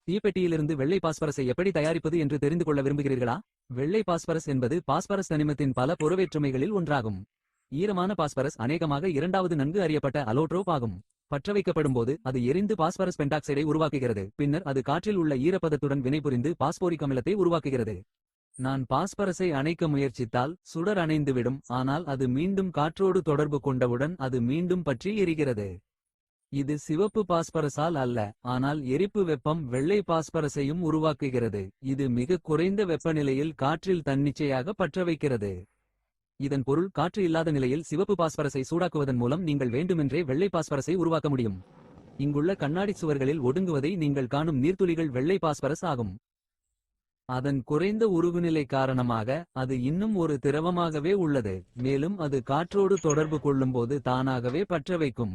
தீப்பெட்டியிலிருந்து வெள்ளை பாஸ்பரஸை எப்படி தயாரிப்பது என்று தெரிந்து கொள்ள விரும்புகிறீர்களா? வெள்ளை பாஸ்பரஸ் என்பது பாஸ்பரஸ் தனிமத்தின் பல புறவேற்றுமைகளில் ஒன்றாகும். ஈரமான பாஸ்பரஸ் அநேகமாக இரண்டாவது நன்கு அறியப்பட்ட அலோட்ரோப் ஆகும். பற்றவைக்கப்படும்போது அது எரிந்து பாஸ்பரஸ் பென்டாக்சைடை உருவாக்குகிறது. பின்னர் அது காற்றில் உள்ள ஈரப்பதத்துடன் வினைபுரிந்து பாஸ்போரிக் அமிலத்தை உருவாக்குகிறது. நான் பாஸ்பரஸை அணைக்க முயற்சித்தால் சுடர் அணைந்துவிடும். ஆனால் அது மீண்டும் காற்றோடு தொடர்பு கொண்டவுடன் அது மீண்டும் பற்றி எரிகிறது. இது சிவப்பு பாஸ்பரஸால் அல்ல, ஆனால் எரிப்பு வெப்பம் வெள்ளை பாஸ்பரஸையும் உருவாக்குகிறது. இது மிக குறைந்த வெப்பநிலையில் காற்றில் தன்னிச்சையாக பற்றவைக்கிறது. இதன் பொருள் காற்று இல்லாத நிலையில் சிவப்பு பாஸ்பரஸை சூடாக்குவதன் மூலம் நீங்கள் வேண்டுமென்றே வெள்ளை பாஸ்பரஸை உருவாக்க முடியும். இங்குள்ள கண்ணாடி சுவர்களில் ஒடுங்குவதை நீங்கள் காணும் நீர்த்துளிகள் வெள்ளை பாஸ்பரஸ் ஆகும். அதன் குறைந்த உருகுநிலை காரணமாக அது இன்னும் ஒரு திரவமாகவே உள்ளது. மேலும் அது காற்றோடு தொடர்பு கொள்ளும்போது தானாகவே பற்றவைக்கும்.